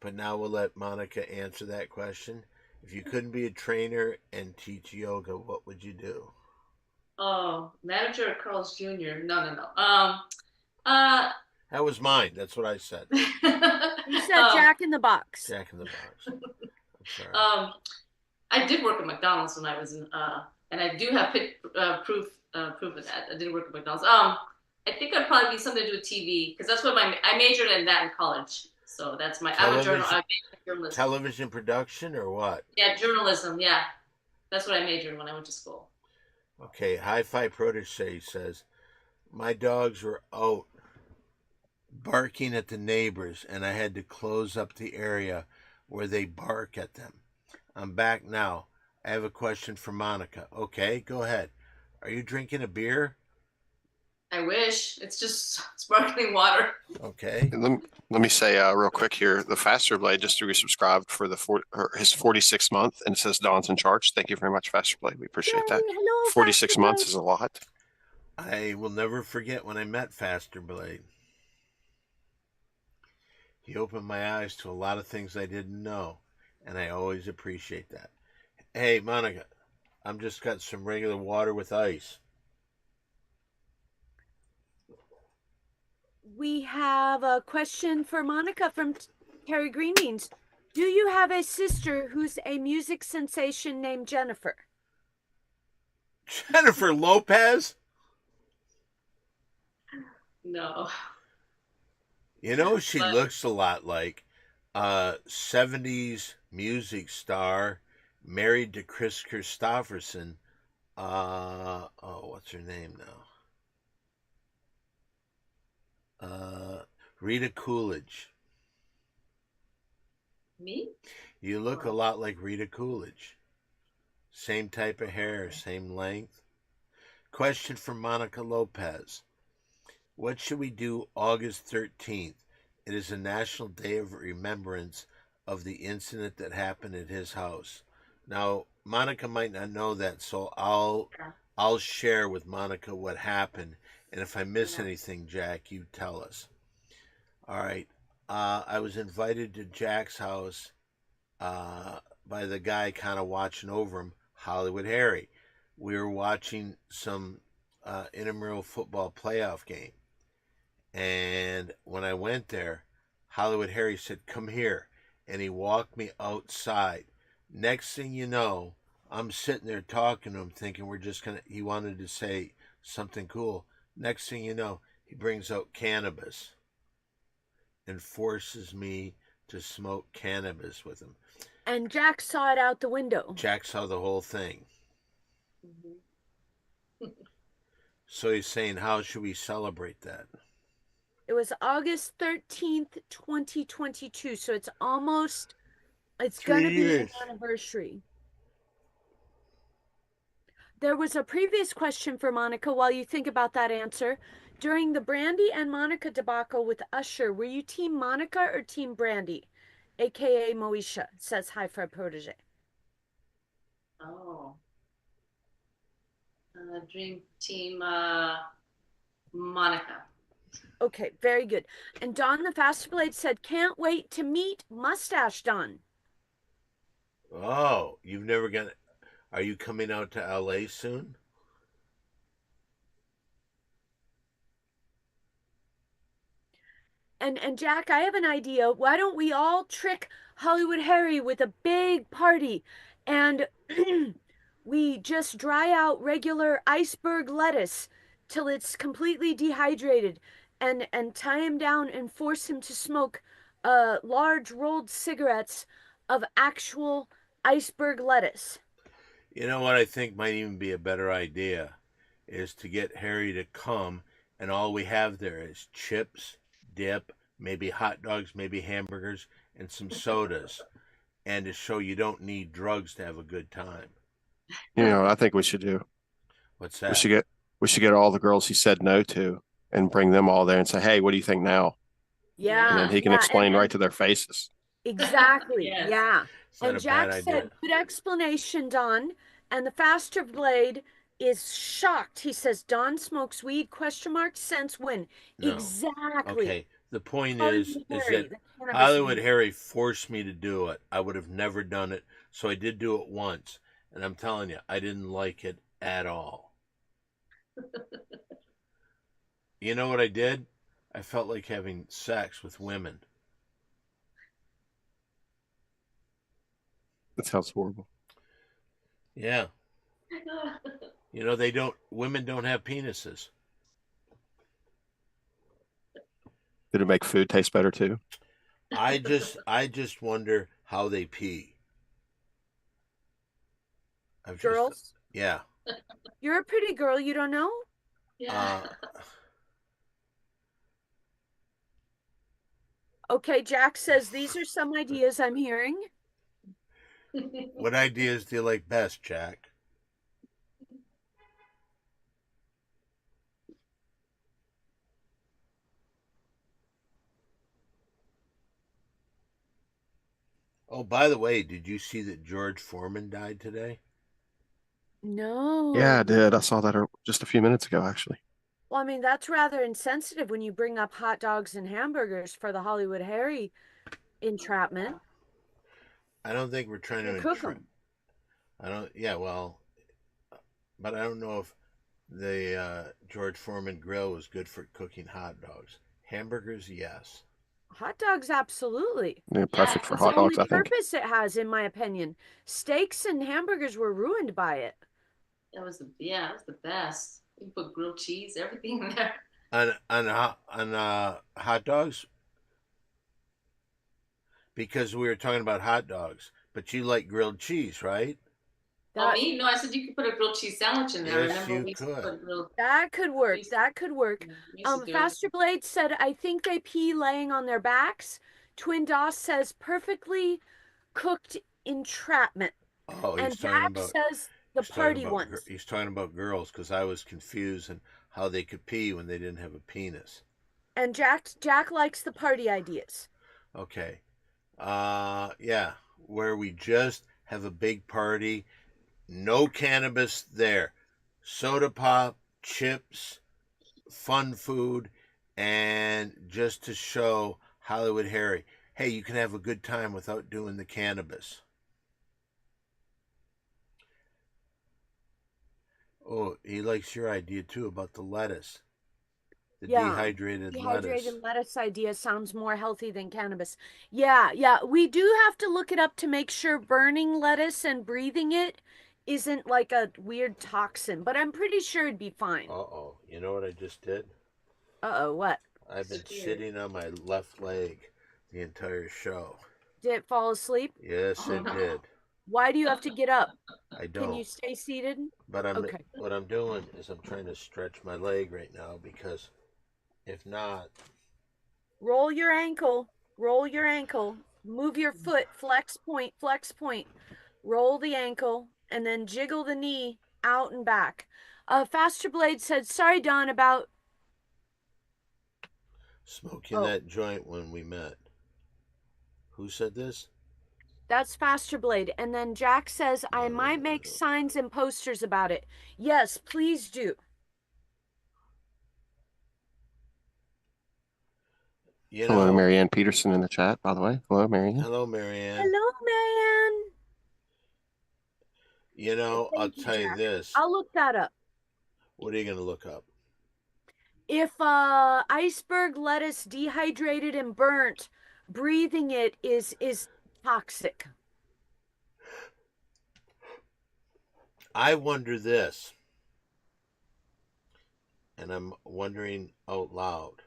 But now we'll let Monica answer that question. If you couldn't be a trainer and teach yoga, what would you do? Oh, manager of Carl's Jr. No. That was mine. That's what I said. You said Jack in the Box. Jack in the Box. I'm sorry. I did work at McDonald's when I was in, and I do have proof of that. I did work at McDonald's. I think I'd probably be something to do with TV because that's what I majored in that in college. So that's my I'm a journalism. Television production or what? Yeah, journalism. Yeah, that's what I majored in when I went to school. Okay, Hi-Fi Protege says, my dogs were out barking at the neighbors, and I had to close up the area where they bark at them. I'm back now. I have a question for Monica. Okay, go ahead. Are you drinking a beer? I wish. It's just sparkling water. Okay. Let me say real quick here, the Faster Blade just resubscribed for his 46th month, and it says Don's in charge. Thank you very much, Faster Blade. We appreciate that. Hello, 46 Faster months Blade. is a lot. I will never forget when I met Faster Blade. He opened my eyes to a lot of things I didn't know, and I always appreciate that. Hey, Monica, I'm just got some regular water with ice. We have a question for Monica from Terry Greenbeans. Do you have a sister who's a music sensation named Jennifer? Jennifer Lopez? No. You know, she But- looks a lot like a 70s music star married to Chris Christopherson. What's her name now? Rita Coolidge. Me? You look a lot like Rita Coolidge. Same type of hair, same length. Question from Monica Lopez. What should we do August 13th? It is a national day of remembrance of the incident that happened at his house. Now, Monica might not know that, so I'll share with Monica what happened. And if I miss anything, Jack, you tell us. All right. I was invited to Jack's house by the guy kind of watching over him, Hollywood Harry. We were watching some intramural football playoff game. And when I went there, Hollywood Harry said, come here. And he walked me outside. Next thing you know, I'm sitting there talking to him thinking he wanted to say something cool. Next thing you know, he brings out cannabis and forces me to smoke cannabis with him. And Jack saw it out the window. Jack saw the whole thing. Mm-hmm. So he's saying, how should we celebrate that? It was August 13th, 2022. So it's going to 3 be an years. anniversary. There was a previous question for Monica while you think about that answer. During the Brandy and Monica debacle with Usher, were you Team Monica or Team Brandy? AKA Moesha, says Hi-Fi Protege. Oh. Dream Team Monica. Okay, very good. And Don the Faster Blade said, can't wait to meet Mustache Don. Oh, are you coming out to LA soon? And Jack, I have an idea. Why don't we all trick Hollywood Harry with a big party and we just dry out regular iceberg lettuce till it's completely dehydrated and tie him down and force him to smoke large rolled cigarettes of actual iceberg lettuce. You know what I think might even be a better idea is to get Harry to come, and all we have there is chips, dip, maybe hot dogs, maybe hamburgers, and some sodas, and to show you don't need drugs to have a good time. You know, what I think we should do. What's We that? should get all the girls he said no to and bring them all there and say, hey, what do you think now? And then Yeah, he can yeah, explain right to their faces. exactly. Yes. Yeah. It's not And a bad Jack idea. said, good explanation, Don. And the Faster Blade is shocked. He says, Don smokes weed, question mark, since when? No. Exactly. Okay. The point Hollywood is Harry, that the cannabis Hollywood weed. Harry forced me to do it. I would have never done it, so I did do it once, and I'm telling you, I didn't like it at all. You know what I did? I felt like having sex with women. That sounds horrible. Yeah. You know, women don't have penises. Did it make food taste better too? I just wonder how they pee. Girls, Yeah. you're a pretty girl. You don't know? Yeah. Okay, Jack says, these are some ideas I'm hearing. What ideas do you like best, Jack? Oh, by the way, did you see that George Foreman died today? No. Yeah, I did. I saw that just a few minutes ago, actually. Well, I mean, that's rather insensitive when you bring up hot dogs and hamburgers for the Hollywood Harry entrapment. I don't think we're trying You to cook entrap. them. I don't. Yeah, well, but I don't know if the George Foreman grill was good for cooking hot dogs. Hamburgers, yes. Hot dogs, absolutely. Yeah, perfect for It's the hot only dogs, I think. purpose it has, in my opinion. Steaks and hamburgers were ruined by it. That was the best. You put grilled cheese, everything in there. On hot dogs, because we were talking about hot dogs, but you like grilled cheese, right? Oh, me? No, I said you could put a grilled cheese sandwich in there. Yes, Remember you we used to could. put grilled That could work. cheese. That could work. We used to do it. Faster Blade said, I think they pee laying on their backs. Twin Doss says, perfectly cooked entrapment. Oh, And he's talking Jack about says the he's talking party about ones. he's talking about girls because I was confused and how they could pee when they didn't have a penis. And Jack likes the party ideas. Okay. Yeah, where we just have a big party, no cannabis there, soda pop, chips, fun food, and just to show Hollywood Harry, hey, you can have a good time without doing the cannabis. Oh, he likes your idea too about the lettuce, the Yeah. dehydrated Dehydrated lettuce. lettuce idea sounds more healthy than cannabis. Yeah. We do have to look it up to make sure burning lettuce and breathing it isn't like a weird toxin, but I'm pretty sure it'd be fine. Uh-oh, you know what I just did? Uh-oh, what? I've been sitting on my left leg the entire show. Did it fall asleep? Yes, Oh, it no. did. Why do you have to get up? I Can you don't. stay seated? But Okay. what I'm doing is I'm trying to stretch my leg right now because if not, Roll your ankle. Roll your ankle. Move your foot. Flex point. Flex point. Roll the ankle and then jiggle the knee out and back. Faster Blade said, sorry, Don, about smoking Oh. that joint when we met. Who said this? that's Faster Blade. And then Jack says, I might make signs and posters about it. Yes, please do. You Hello, know, Marianne Peterson in the chat, by the way. Hello, Marianne. hello, Marianne. Hello, man. You know, I'll Thank you, tell you Jack. this. I'll look that up. What are you going to look up? If iceberg lettuce dehydrated and burnt, breathing it is toxic. I wonder this, and I'm wondering out loud.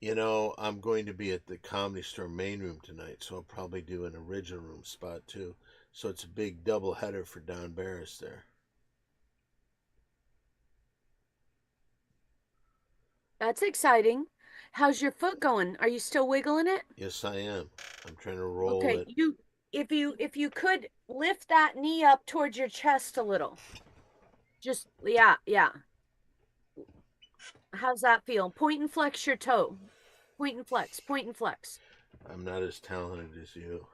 You know, I'm going to be at the Comedy Store main room tonight, so I'll probably do an original room spot too. So it's a big double header for Don Barris there. That's exciting. How's your foot going? Are you still wiggling it? Yes, I am. I'm trying to roll Okay, it. if you could lift that knee up towards your chest a little. Just yeah, yeah. How's that feel? Point and flex your toe. Point and flex, point and flex. I'm not as talented as you.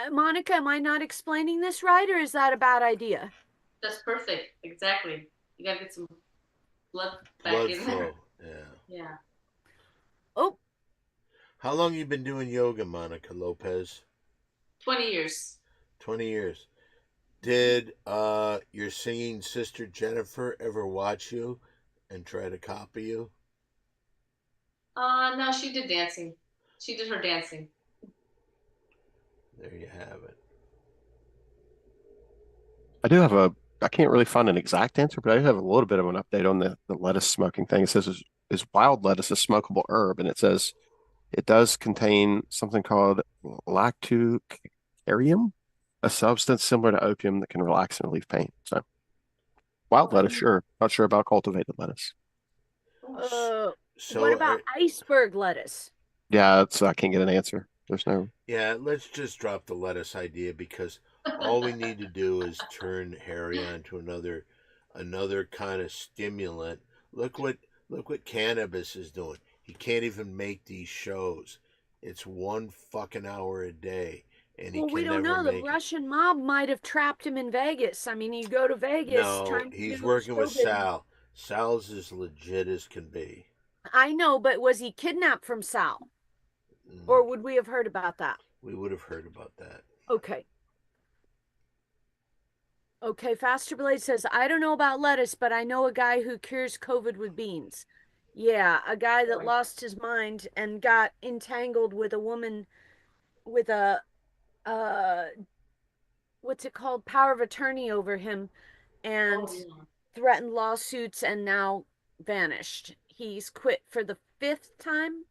Monica, am I not explaining this right, or is that a bad idea? That's perfect. Exactly. You gotta get some blood back Blood in flow. there. Yeah. Yeah. Oh, How long you been doing yoga, Monica Lopez? 20 years. 20 years. Did your singing sister Jennifer ever watch you and try to copy you? No, she did dancing. She did her dancing. There you have it. I can't really find an exact answer, but I do have a little bit of an update on the lettuce smoking thing. It says is wild lettuce a smokable herb? And it says it does contain something called lactucarium, a substance similar to opium that can relax and relieve pain. So wild lettuce, sure. Not sure about cultivated lettuce. what So about iceberg lettuce? Yeah, I can't get an answer. There's no. yeah, let's just drop the lettuce idea because all we need to do is turn Harry onto another kind of stimulant. Look what cannabis is doing. He can't even make these shows. It's 1 fucking hour a day, and he Well, we can don't never know. The make it. Russian mob might have trapped him in Vegas. I mean, you go to Vegas No, trying to he's do working with showbiz. Sal. Sal's as legit as can be. I know, but was he kidnapped from Sal? Or would we have heard about that? We would have heard about that. Okay. Okay, Faster Blade says, I don't know about lettuce, but I know a guy who cures COVID with beans. Yeah, a guy that lost his mind and got entangled with a woman with a uh what's it called? Power of attorney over him and Oh, yeah. threatened lawsuits and now vanished. He's quit for the 5th time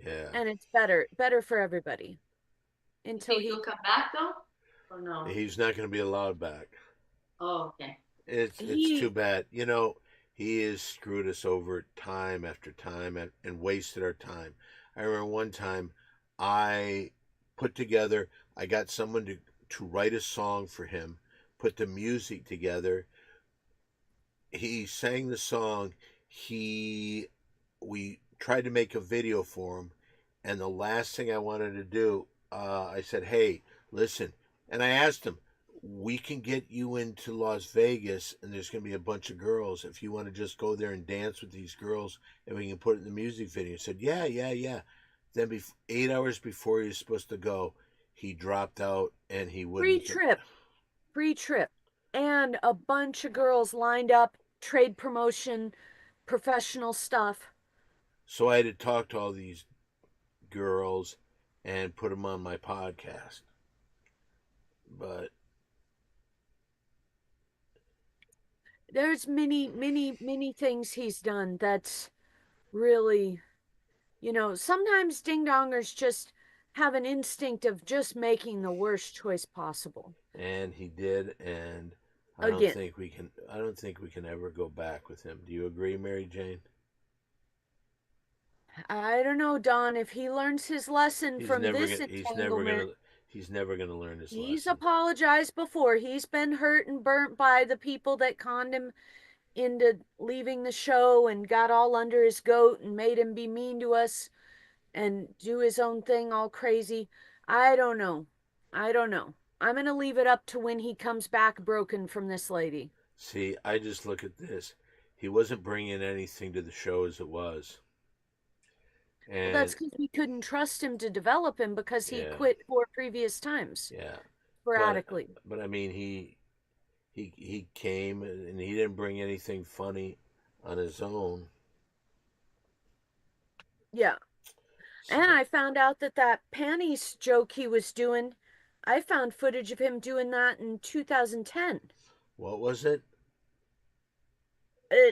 Yeah. and it's better for everybody. You Until think he he'll come back though? Or no? He's not going to be allowed back. Oh, okay. It's He- too bad. You know, he has screwed us over time after time and wasted our time. I remember one time I I got someone to write a song for him, put the music together. He sang the song. We tried to make a video for him, and the last thing I wanted to do, I said, "Hey, listen," and I asked him, "We can get you into Las Vegas, and there's going to be a bunch of girls. If you want to just go there and dance with these girls, and we can put it in the music video." He said, "Yeah, yeah, yeah." Then, 8 hours before he was supposed to go, he dropped out, and he free wouldn't. trip, and a bunch of girls lined up, trade promotion, professional stuff. So I had to talk to all these girls and put them on my podcast. But There's many things he's done that's really, sometimes ding dongers just have an instinct of just making the worst choice possible. and he did, and Again. I don't think we can ever go back with him. Do you agree, Mary Jane? I don't know, Don, if he learns his lesson He's from never this gonna, entanglement. he's never gonna learn his He's lesson. apologized before. He's been hurt and burnt by the people that conned him into leaving the show and got all under his goat and made him be mean to us and do his own thing all crazy. I don't know. I'm going to leave it up to when he comes back broken from this lady. See, I just look at this. He wasn't bringing anything to the show as it was. And Well, that's because we couldn't trust him to develop him because he Yeah. quit 4 previous times yeah, sporadically. but I mean, he came and he didn't bring anything funny on his own. Yeah. So, And I found out that panties joke he was doing, I found footage of him doing that in 2010. what was it?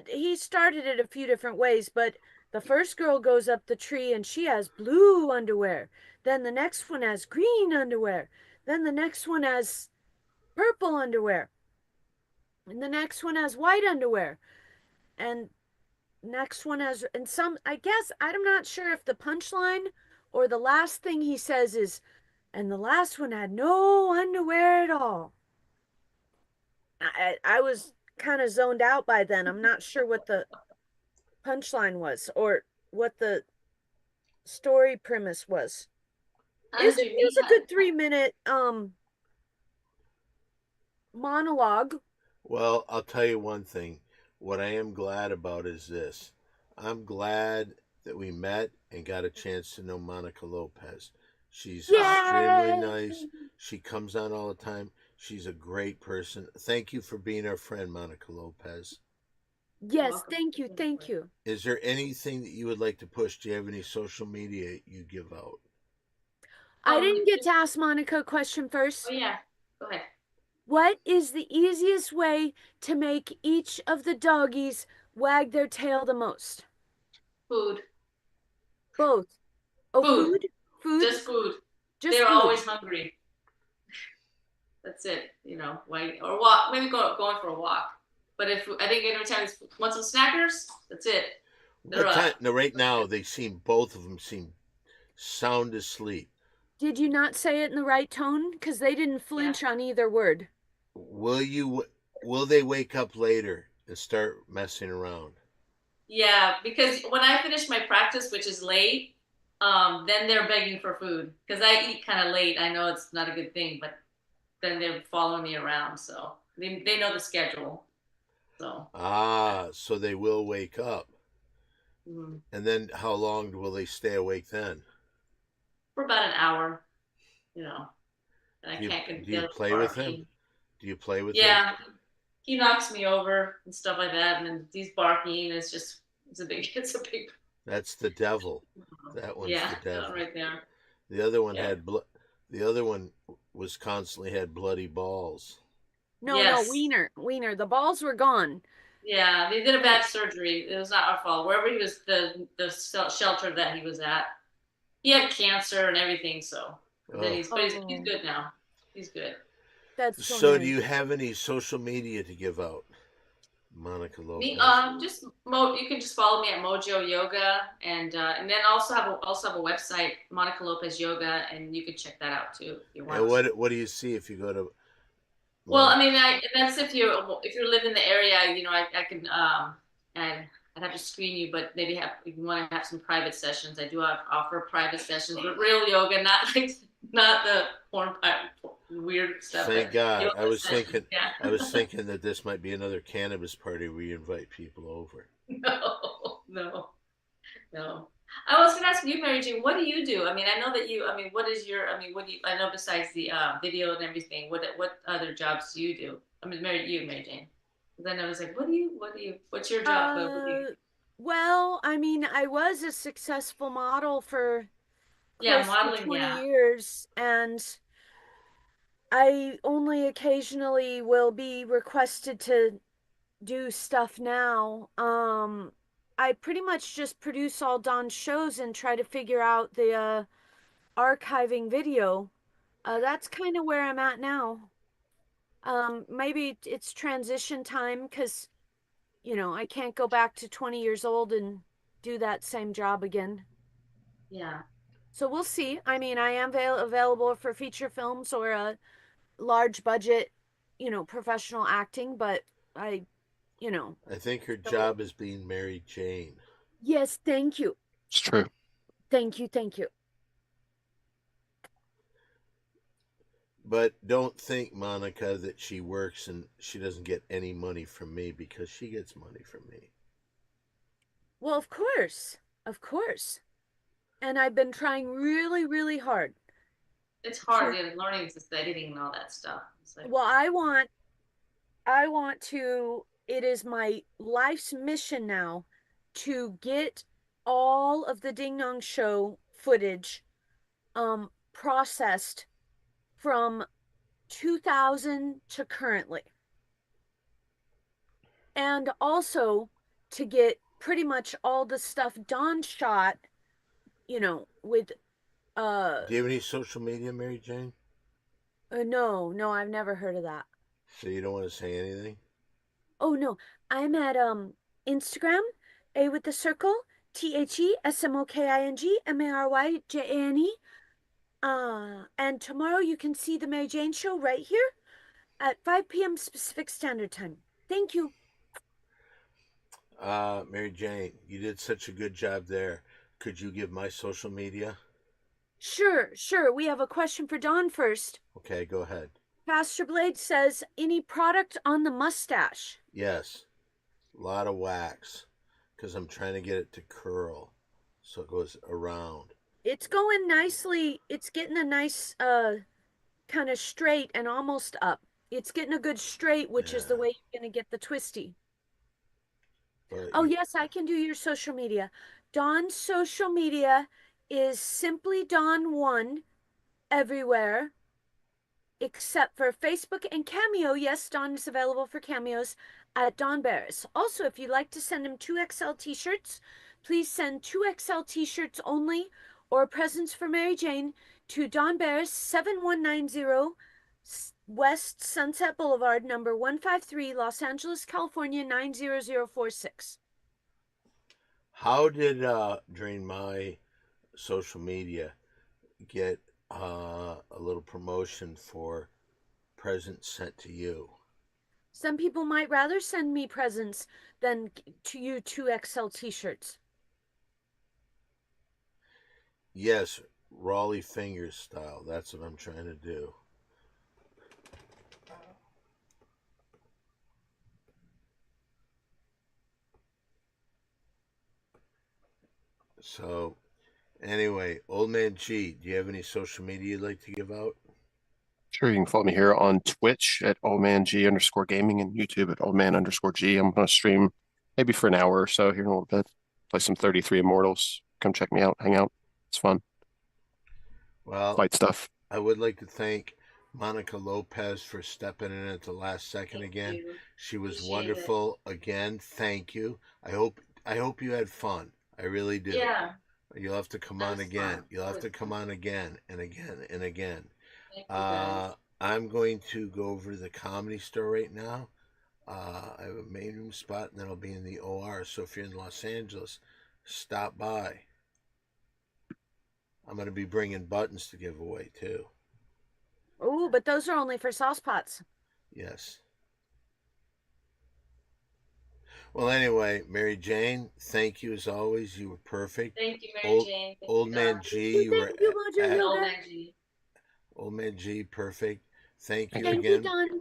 He started it a few different ways, but the first girl goes up the tree and she has blue underwear. Then the next one has green underwear. Then the next one has purple underwear. And the next one has white underwear. And next one has, and some, I guess, I'm not sure if the punchline or the last thing he says is, and the last one had no underwear at all. I was kind of zoned out by then. I'm not sure what the punchline was or what the story premise was. How It did you meet? was a good 3 minute monologue. Well, I'll tell you one thing. What I am glad about is this. I'm glad that we met and got a chance to know Monica Lopez. She's extremely Yay! nice. She comes on all the time. She's a great person. Thank you for being our friend, Monica Lopez. Yes, welcome. thank you, thank you. Is there anything that you would like to push? Do you have any social media you give out? I didn't get to ask Monica a question Oh first. yeah, go ahead. What is the easiest way to make each of the doggies wag their tail the most? Food. Both. Oh, Food. food? Food? Just food. Just They're food. always hungry. That's it. You know, why or walk? Maybe going for a walk. But if I think every time want some snackers, that's it. They're What up. time? No, right now both of them seem sound asleep. Did you not say it in the right tone? Because they didn't flinch on either word. Will they wake up later and start messing around? Yeah, because when I finish my practice, which is late, then they're begging for food because I eat kind of late. I know it's not a good thing, but then they're following me around, so they know the schedule. So So they will wake up. mm, And then how long will they stay awake then? for about an hour, you know, and I Do you, can't do you get play with him? Do you play with him? Yeah, he knocks me over and stuff like that, and then he's barking. It's a big That's the devil. That one's yeah, the devil. right there. The other one Yeah. had the other one was constantly had bloody balls. No, Yes. Wiener. The balls were gone. Yeah, they did a bad surgery. It was not our fault. Wherever he was, the shelter that he was at, he had cancer and everything. So then Oh. he's good now. He's good. That's so So nice. do you have any social media to give out, Monica Lopez? Me, you can just follow me at Mojo Yoga, and then also have a website, Monica Lopez Yoga, and you can check that out too if you want. And what do you see if you go to? Well, I mean, that's if you live in the area, you know, I can I'd have to screen you, but maybe if you want to have some private sessions, I do offer private sessions, but real yoga, not the weird stuff. Thank God. Yoga I was sessions, I was thinking that this might be another cannabis party where you invite people over. No. I was going to ask you, Mary Jane, what do you do? I mean, I know that you. I mean, what is your? I mean, what do you? I know besides the video and everything, what other jobs do you do? I mean, Mary Jane. Then I was like, what's your job? Well, I mean, I was a successful model for Yeah, close modeling, to 20 yeah. years, and I only occasionally will be requested to do stuff now. I pretty much just produce all Dawn's shows and try to figure out the archiving video. That's kind of where I'm at now. Maybe it's transition time because, you know, I can't go back to 20 years old and do that same job again. Yeah. So we'll see. I mean, I am available for feature films or a large budget, you know, professional acting, but you know. I think her job is being Mary Jane. Yes, thank you. It's true. Thank you, thank you. But don't think, Monica, that she works and she doesn't get any money from me, because she gets money from me. Well, of course. Of course. And I've been trying really, really hard. It's hard, learning just editing and all that stuff. It's like, Well, I want to, it is my life's mission now to get all of the Ding Dong Show footage processed from 2000 to currently. And also to get pretty much all the stuff Dawn shot, you know, with Do you have any social media, Mary Jane? no, I've never heard of that. So you don't want to say anything? Oh no, I'm at Instagram, A with the circle, TheSmokingMaryJane. And tomorrow you can see the Mary Jane Show right here at 5 p.m. Pacific Standard Time. Thank you. Mary Jane, you did such a good job there. Could you give my social media? Sure. We have a question for Dawn first. Okay, go ahead. Pastor Blade says, any product on the mustache? Yes, a lot of wax, because I'm trying to get it to curl, so it goes around. It's going nicely. It's getting a nice kind of straight and almost up. It's getting a good straight, which is the Yeah. way you're going to get the twisty. But Oh, yes, I can do your social media. Dawn's social media is simply Dawn1 everywhere, except for Facebook and Cameo. Yes, Dawn is available for cameos at Dawn Barris. Also, if you'd like to send him 2XL t-shirts, please send 2XL t-shirts only or presents for Mary Jane to Dawn Barris, 7190 West Sunset Boulevard, number 153, Los Angeles, California, 90046. how did during my social media get a little promotion for presents sent to you? Some people might rather send me presents than to you 2XL t-shirts. Yes, Raleigh Fingers style. That's what I'm trying to do. So, anyway, Old Man G, do you have any social media you'd like to give out? Sure, you can follow me here on Twitch at oldmang_gaming and YouTube at oldman_g. I'm going to stream maybe for an hour or so here in a little bit. Play some 33 Immortals. Come check me out, hang out. It's fun. Well, Fight stuff. I would like to thank Monica Lopez for stepping in at the last second again. She was Appreciate wonderful again. Thank you. I hope you had fun. I really do. Yeah. You'll have to come That on was again. fun. You'll have That to was come fun. on again and again and again. Thank you guys. I'm going to go over to the Comedy Store right now. I have a main room spot, and then I'll be in the OR. So if you're in Los Angeles, stop by. I'm going to be bringing buttons to give away too. Oh, but those are only for sauce pots. Yes. Well, anyway, Mary Jane, thank you as always. You were perfect. Thank you, Mary Old- Jane. Thank Old you, Man Dawn. G, you were Thank you, Mojo at- Old Yoga. Man G. Old Man G, perfect. Thank you Thank you, again. Dawn.